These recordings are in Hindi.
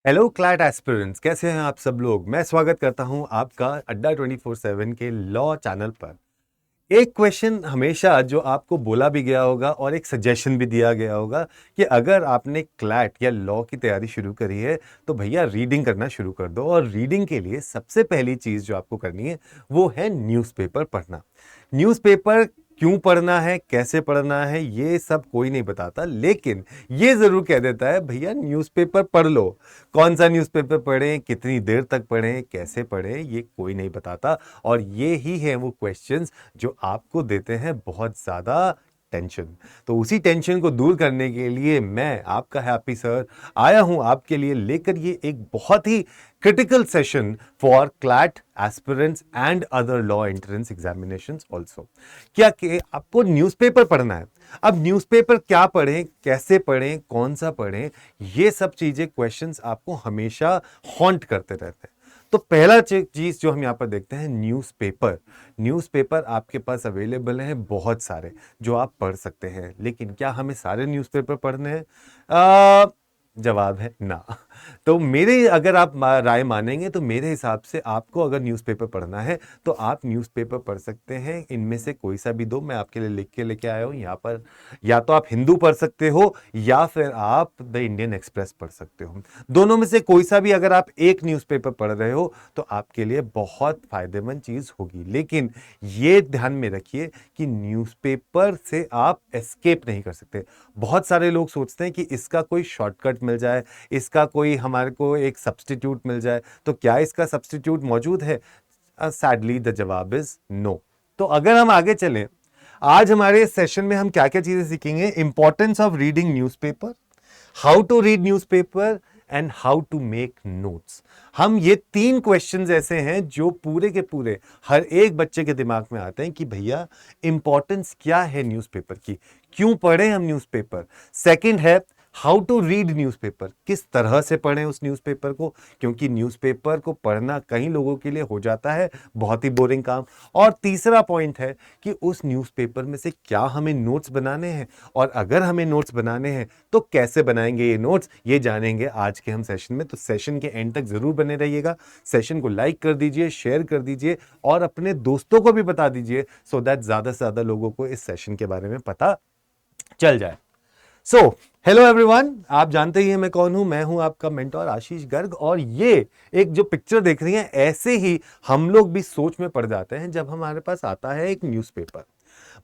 हेलो क्लैट एस्पिरेंट्स, कैसे हैं आप सब लोग। मैं स्वागत करता हूं आपका अड्डा 24/7 के लॉ चैनल पर। एक क्वेश्चन हमेशा जो आपको बोला भी गया होगा और एक सजेशन भी दिया गया होगा कि अगर आपने क्लैट या लॉ की तैयारी शुरू करी है तो भैया रीडिंग करना शुरू कर दो। और रीडिंग के लिए सबसे पहली चीज जो आपको करनी है वो है न्यूज़पेपर पढ़ना। न्यूज़पेपर क्यों पढ़ना है, कैसे पढ़ना है, ये सब कोई नहीं बताता, लेकिन ये जरूर कह देता है भैया न्यूज़पेपर पढ़ लो। कौन सा न्यूज़पेपर पढ़ें, कितनी देर तक पढ़ें, कैसे पढ़ें, ये कोई नहीं बताता। और ये ही है वो क्वेश्चंस जो आपको देते हैं बहुत ज्यादा टेंशन। तो उसी टेंशन को दूर करने के लिए मैं आपका हैप्पी सर आया हूं आपके लिए लेकर ये एक बहुत ही critical session for CLAT aspirants and other law entrance examinations also. क्या कि आपको न्यूज़पेपर पढ़ना है। अब न्यूज़पेपर क्या पढ़ें, कैसे पढ़ें, कौन सा पढ़ें, ये सब चीजें क्वेश्चंस आपको हमेशा हॉन्ट करते रहते हैं। तो पहला चीज जो हम यहां पर देखते हैं न्यूज़पेपर। न्यूज़पेपर आपके पास अवेलेबल हैं बहुत सारे जो आप पढ़ सकते हैं, लेकिन क्या हमें सारे न्यूज़पेपर पढ़ने हैं? जवाब है ना। तो मेरे अगर आप राय मानेंगे तो मेरे हिसाब से आपको अगर न्यूज़पेपर पढ़ना है तो आप न्यूज़पेपर पढ़ सकते हैं। इनमें से कोई सा भी दो मैं आपके लिए लिख के लेके आया हूं यहाँ पर। या तो आप हिंदू पढ़ सकते हो या फिर आप द इंडियन एक्सप्रेस पढ़ सकते हो। दोनों में से कोई सा भी अगर आप एक न्यूज़पेपर पढ़ रहे हो तो आपके लिए बहुत फायदेमंद चीज होगी। लेकिन ये ध्यान में रखिए कि न्यूज़पेपर से आप एस्केप नहीं कर सकते। बहुत सारे लोग सोचते हैं कि इसका कोई शॉर्टकट मिल जाए, इसका कोई हमारे को एक सब्स्टिट्यूट मिल जाए। तो क्या इसका सब्स्टिट्यूट मौजूद है? सैडली द जवाब इज नो। तो अगर हम आगे चलें, आज हमारे सेशन में हम क्या क्या चीजें सीखेंगे। Importance of reading newspaper, how to read newspaper and how to make notes. हम ये तीन क्वेश्चंस ऐसे हैं जो पूरे के पूरे हर एक बच्चे के दिमाग में आते हैं कि भैया इंपॉर्टेंस क्या है न्यूज़पेपर की, क्यों पढ़ें हम न्यूज़पेपर। सेकंड है हाउ टू रीड न्यूज़पेपर, किस तरह से पढ़ें उस न्यूज़पेपर को, क्योंकि न्यूज़पेपर को पढ़ना कई लोगों के लिए हो जाता है बहुत ही बोरिंग काम। और तीसरा पॉइंट है कि उस न्यूज़पेपर में से क्या हमें नोट्स बनाने हैं, और अगर हमें नोट्स बनाने हैं तो कैसे बनाएंगे ये नोट्स, ये जानेंगे आज के हम सेशन में। तो सेशन के एंड तक जरूर बने रहिएगा। सेशन को लाइक कर दीजिए, शेयर कर दीजिए और अपने दोस्तों को भी बता दीजिए सो दैट ज्यादा से ज्यादा लोगों को इस सेशन के बारे में पता चल जाए। सो हेलो एवरीवन, आप जानते ही हैं मैं कौन हूं। मैं हूं आपका मेंटोर आशीष गर्ग। और ये एक जो पिक्चर देख रही हैं, ऐसे ही हम लोग भी सोच में पड़ जाते हैं जब हमारे पास आता है एक न्यूज़पेपर।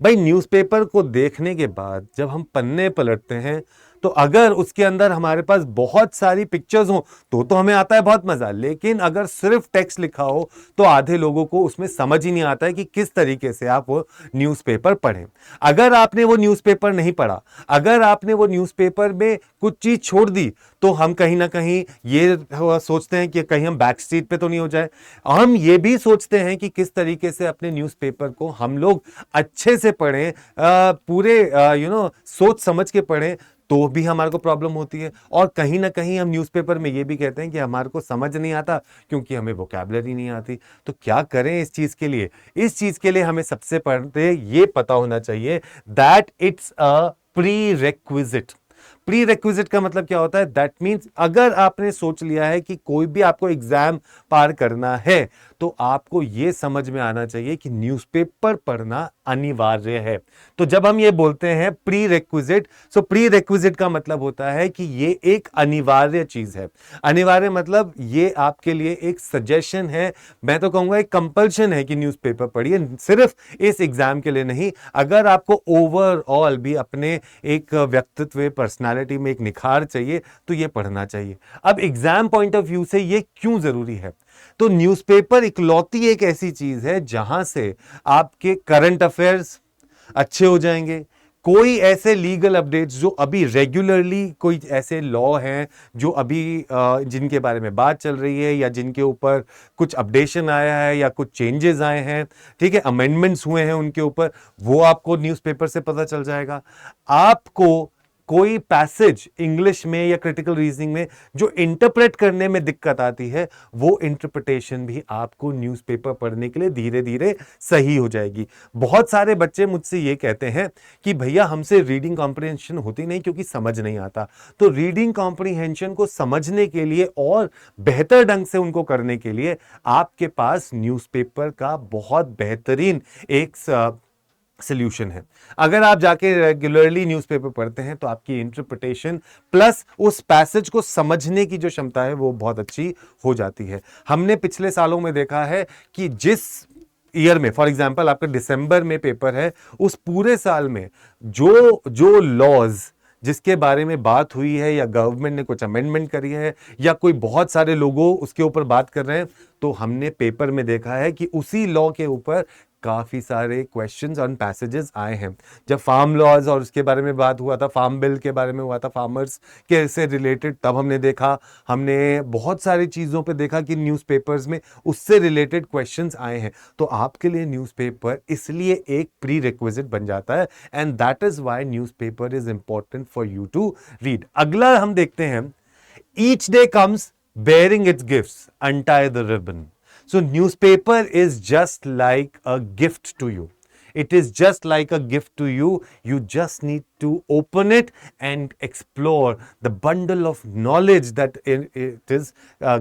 भाई न्यूज़पेपर को देखने के बाद जब हम पन्ने पलटते हैं तो अगर उसके अंदर हमारे पास बहुत सारी पिक्चर्स हो तो हमें आता है बहुत मजा। लेकिन अगर सिर्फ टेक्स्ट लिखा हो तो आधे लोगों को उसमें समझ ही नहीं आता है कि किस तरीके से आप वो न्यूज़पेपर पढ़ें। अगर आपने वो न्यूज़पेपर नहीं पढ़ा, अगर आपने वो न्यूज़पेपर में कुछ चीज छोड़ दी, तो हम कहीं ना कहीं ये सोचते हैं कि कहीं हम बैक स्ट्रीट पे तो नहीं हो जाए। हम ये भी सोचते हैं कि किस तरीके से अपने न्यूज़पेपर को हम लोग अच्छे से पढ़ें, पूरे सोच समझ के पढ़ें, तो भी हमारे को प्रॉब्लम होती है। और कहीं ना कहीं हम न्यूज़पेपर में ये भी कहते हैं कि हमारे को समझ नहीं आता क्योंकि हमें वोकैबुलरी नहीं आती। तो क्या करें इस चीज के लिए? इस चीज के लिए हमें सबसे पहले ये पता होना चाहिए that it's a pre requisite. Pre requisite का मतलब क्या होता है? दैट मीन्स अगर आपने सोच लिया है कि कोई भी आपको एग्जाम पार करना है तो आपको यह समझ में आना चाहिए कि न्यूज़पेपर पढ़ना अनिवार्य है। तो जब हम ये बोलते हैं प्री रेक्विजिट, सो प्री रेक्विजिट का मतलब होता है कि ये एक अनिवार्य चीज है। अनिवार्य मतलब ये आपके लिए एक सजेशन है, मैं तो कहूंगा एक कंपल्शन है कि न्यूज़पेपर पढ़िए। सिर्फ इस एग्जाम के लिए नहीं, अगर आपको ओवरऑल भी अपने एक व्यक्तित्व, पर्सनालिटी में एक निखार चाहिए तो ये पढ़ना चाहिए। अब एग्जाम पॉइंट ऑफ व्यू से ये क्यों जरूरी है? तो न्यूज़पेपर इकलौती एक ऐसी चीज है जहां से आपके करंट अफेयर्स अच्छे हो जाएंगे। कोई ऐसे लीगल अपडेट्स जो अभी रेगुलरली, कोई ऐसे लॉ हैं जो अभी जिनके बारे में बात चल रही है या जिनके ऊपर कुछ अपडेशन आया है या कुछ चेंजेस आए हैं, ठीक है, अमेंडमेंट्स हुए हैं उनके ऊपर, वो आपको न्यूज़पेपर से पता चल जाएगा। आपको कोई पैसेज इंग्लिश में या क्रिटिकल रीजनिंग में जो इंटरप्रेट करने में दिक्कत आती है, वो इंटरप्रिटेशन भी आपको न्यूज़पेपर पढ़ने के लिए धीरे धीरे सही हो जाएगी। बहुत सारे बच्चे मुझसे ये कहते हैं कि भैया हमसे रीडिंग कॉम्प्रिहेंशन होती नहीं क्योंकि समझ नहीं आता। तो रीडिंग कॉम्प्रिहेंशन को समझने के लिए और बेहतर ढंग से उनको करने के लिए आपके पास न्यूज़पेपर का बहुत बेहतरीन एक सॉल्यूशन है। अगर आप जाके रेगुलरली न्यूज़पेपर पढ़ते हैं तो आपकी इंटरप्रिटेशन प्लस उस पैसेज को समझने की जो क्षमता है वो बहुत अच्छी हो जाती है। हमने पिछले सालों में देखा है कि जिस ईयर में, फॉर एग्जांपल आपका दिसंबर में पेपर है, उस पूरे साल में जो जो लॉज जिसके बारे में बात हुई है या गवर्नमेंट ने कुछ अमेंडमेंट करी है या कोई बहुत सारे लोगों उसके ऊपर बात कर रहे हैं, तो हमने पेपर में देखा है कि उसी लॉ के ऊपर काफी सारे क्वेश्चंस ऑन पैसेजेस आए हैं। जब फार्म लॉज और उसके बारे में बात हुआ था, फार्म बिल के बारे में हुआ था, फार्मर्स के से रिलेटेड, तब हमने देखा, हमने बहुत सारी चीजों पे देखा कि न्यूज़पेपर्स में उससे रिलेटेड क्वेश्चंस आए हैं। तो आपके लिए न्यूज़पेपर इसलिए एक प्री रिक्विजिट बन जाता है, and that is why newspaper is important for you to read. अगला हम देखते हैं, each day comes bearing its gifts, untie the ribbon. So newspaper is just like a gift to you. It is just like a gift to you. You just need to open it and explore the bundle of knowledge that it is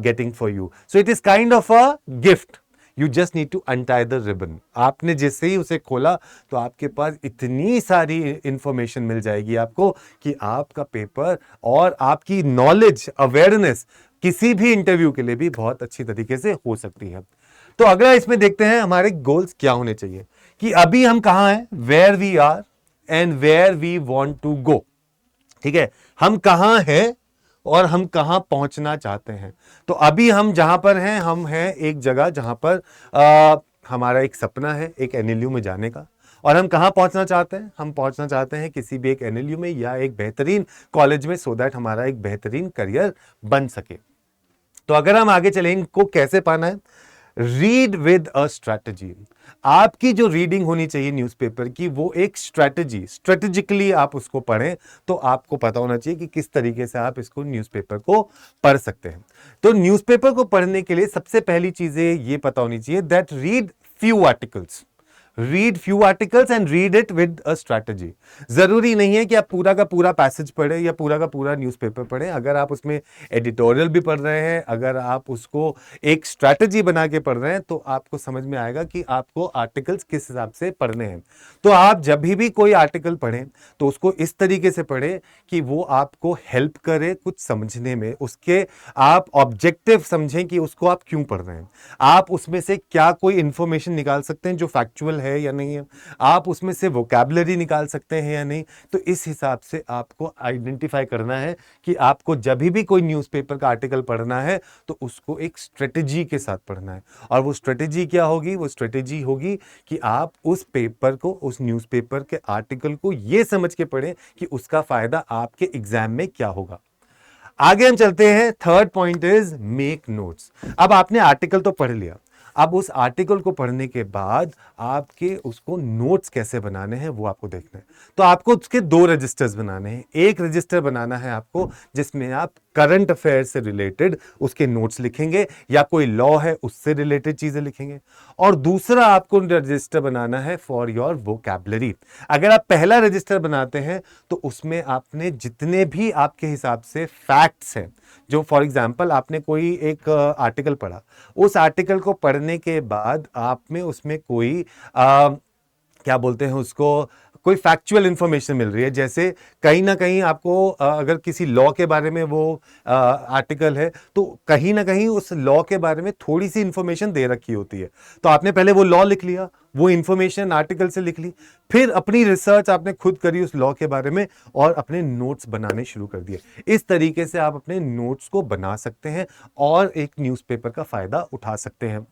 getting for you. So it is kind of a gift. You just need to untie the ribbon. आपने जैसे ही उसे खोला तो आपके पास इतनी सारी इंफॉर्मेशन मिल जाएगी आपको कि आपका पेपर और आपकी नॉलेज अवेयरनेस किसी भी इंटरव्यू के लिए भी बहुत अच्छी तरीके से हो सकती है। तो अगला इसमें देखते हैं हमारे गोल्स क्या होने चाहिए, कि अभी हम कहां हैं, where we are and where we want to go. ठीक है, हम कहां हैं और हम कहां पहुंचना चाहते हैं। तो अभी हम जहां पर हैं, हम हैं एक जगह जहां पर हमारा एक सपना है एक एनएलयू में जाने का, और हम कहां पहुंचना चाहते हैं, हम पहुंचना चाहते हैं किसी भी एक एनएलयू में या एक बेहतरीन कॉलेज में, सो दैट हमारा एक बेहतरीन करियर बन सके। तो अगर हम आगे चलें, इनको कैसे पाना है, रीड विद अ स्ट्रैटेजी। आपकी जो रीडिंग होनी चाहिए न्यूज़पेपर की, वो एक स्ट्रेटेजिकली आप उसको पढ़ें। तो आपको पता होना चाहिए कि किस तरीके से आप इसको न्यूज़पेपर को पढ़ सकते हैं। तो न्यूज़पेपर को पढ़ने के लिए सबसे पहली चीजें ये पता होनी चाहिए that read few articles and read it with a strategy. जरूरी नहीं है कि आप पूरा का पूरा पैसेज पढ़े या पूरा का पूरा न्यूज़पेपर पढ़े। अगर आप उसमें एडिटोरियल भी पढ़ रहे हैं, अगर आप उसको एक स्ट्रैटेजी बना के पढ़ रहे हैं, तो आपको समझ में आएगा कि आपको आर्टिकल्स किस हिसाब से पढ़ने हैं। तो आप जब भी कोई आर्टिकल पढ़ें तो उसको इस तरीके से पढ़ें कि वो आपको हेल्प करे कुछ समझने में, उसके आप ऑब्जेक्टिव समझें कि उसको आप क्यों पढ़ रहे हैं, आप उसमें से क्या कोई इंफॉर्मेशन निकाल सकते हैं जो फैक्चुअल है या नहीं है, आप उसमें से वोकैबुलरी निकाल सकते हैं या नहीं। तो इस हिसाब से आपको आइडेंटिफाई करना है कि आपको जब भी कोई न्यूज़पेपर का आर्टिकल पढ़ना है तो उसको एक स्ट्रेटेजी के साथ पढ़ना है। और वो स्ट्रेटेजी क्या होगी, वो स्ट्रेटेजी होगी कि आप उस पेपर को, उस न्यूज़पेपर के आर्टिकल को ये समझ के पढ़ें कि उसका फायदा आपके एग्जाम में क्या होगा। आगे हम चलते हैं, third point is make notes. अब आपने आर्टिकल तो पढ़ लिया, अब उस आर्टिकल को पढ़ने के बाद आपके उसको नोट्स कैसे बनाने हैं वो आपको देखना है। तो आपको उसके दो रजिस्टर्स बनाने हैं। एक रजिस्टर बनाना है आपको जिसमें आप करंट अफेयर से रिलेटेड उसके नोट्स लिखेंगे या कोई लॉ है उससे रिलेटेड चीजें लिखेंगे, और दूसरा आपको रजिस्टर बनाना है फॉर योर वोकैबुलरी। अगर आप पहला रजिस्टर बनाते हैं तो उसमें आपने जितने भी आपके हिसाब से फैक्ट्स हैं, जो फॉर एग्जांपल आपने कोई एक आर्टिकल पढ़ा, उस आर्टिकल को पढ़ने के बाद आप में उसमें कोई क्या बोलते हैं उसको, कोई फैक्चुअल इंफॉर्मेशन मिल रही है। जैसे कहीं ना कहीं आपको अगर किसी लॉ के बारे में वो आर्टिकल है तो कहीं ना कहीं उस लॉ के बारे में थोड़ी सी इंफॉर्मेशन दे रखी होती है। तो आपने पहले वो लॉ लिख लिया, वो इंफॉर्मेशन आर्टिकल से लिख ली, फिर अपनी रिसर्च आपने खुद करी उस लॉ के बारे में और अपने नोट्स बनाने शुरू कर दिए। इस तरीके से आप अपने नोट्स को बना सकते हैं और एक न्यूज़पेपर का फायदा उठा सकते हैं।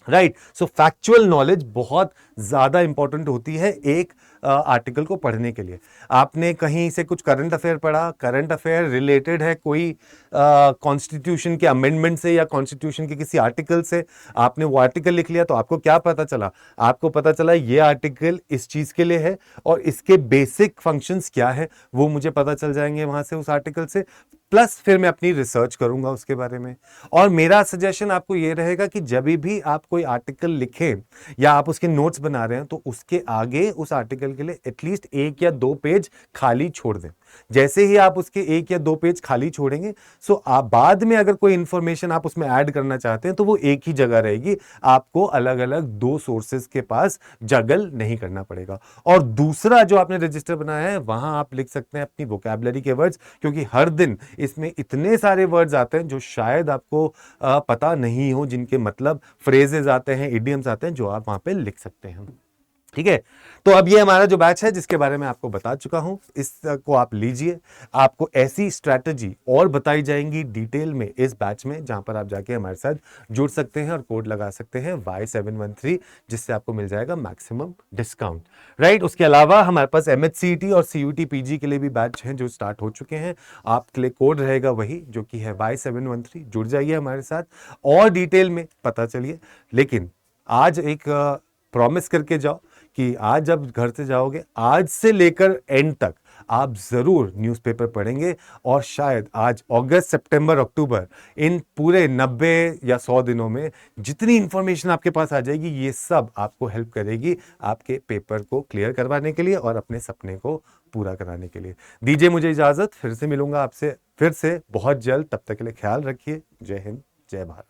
राइट, सो फैक्चुअल नॉलेज बहुत ज्यादा इंपॉर्टेंट होती है एक आर्टिकल को पढ़ने के लिए। आपने कहीं से कुछ करंट अफेयर पढ़ा, करंट अफेयर रिलेटेड है कोई कॉन्स्टिट्यूशन के अमेंडमेंट से या कॉन्स्टिट्यूशन के किसी आर्टिकल से, आपने वो आर्टिकल लिख लिया, तो आपको क्या पता चला? आपको पता चला ये आर्टिकल इस चीज के लिए है और इसके बेसिक फंक्शंस क्या है वो मुझे पता चल जाएंगे वहां से, उस आर्टिकल से। प्लस फिर मैं अपनी रिसर्च करूंगा उसके बारे में। और मेरा सजेशन आपको ये रहेगा कि जब भी आप कोई आर्टिकल लिखें या आप उसके नोट्स बना रहे हैं तो उसके आगे उस आर्टिकल के लिए एटलीस्ट 1 या 2 पेज खाली छोड़ दें। जैसे ही आप उसके 1 या 2 पेज खाली छोड़ेंगे, सो आप बाद में अगर कोई इंफॉर्मेशन आप उसमें ऐड करना चाहते हैं तो वो एक ही जगह रहेगी, आपको अलग अलग 2 सोर्सेज के पास जगल नहीं करना पड़ेगा। और दूसरा जो आपने रजिस्टर बनाया है वहां आप लिख सकते हैं अपनी वोकैबुलरी के वर्ड्स, क्योंकि हर दिन इसमें इतने सारे वर्ड्स आते हैं जो शायद आपको पता नहीं हो, जिनके मतलब फ्रेजेस आते हैं, इडियम्स आते हैं, जो आप वहां पे लिख सकते हैं। ठीक है, तो अब ये हमारा जो बैच है जिसके बारे में आपको बता चुका हूं, इसको आप लीजिए। आपको ऐसी स्ट्रैटेजी और बताई जाएंगी डिटेल में इस बैच में, जहां पर आप जाके हमारे साथ जुड़ सकते हैं और कोड लगा सकते हैं Y713, जिससे आपको मिल जाएगा मैक्सिमम डिस्काउंट। राइट, उसके अलावा हमारे पास MHCET और CUT PG के लिए भी बैच हैं जो स्टार्ट हो चुके हैं। आपके लिए कोड रहेगा वही जो कि है Y713। जुड़ जाइए हमारे साथ और डिटेल में पता चलिए। लेकिन आज एक प्रॉमिस करके जाओ कि आज जब घर से जाओगे, आज से लेकर एंड तक आप जरूर न्यूज़पेपर पढ़ेंगे। और शायद आज अगस्त, सितंबर, अक्टूबर, इन पूरे 90 या 100 दिनों में जितनी इंफॉर्मेशन आपके पास आ जाएगी, ये सब आपको हेल्प करेगी आपके पेपर को क्लियर करवाने के लिए और अपने सपने को पूरा कराने के लिए। दीजिए मुझे इजाजत, फिर से मिलूंगा आपसे फिर से बहुत जल्द। तब तक के लिए ख्याल रखिए। जय हिंद, जय भारत।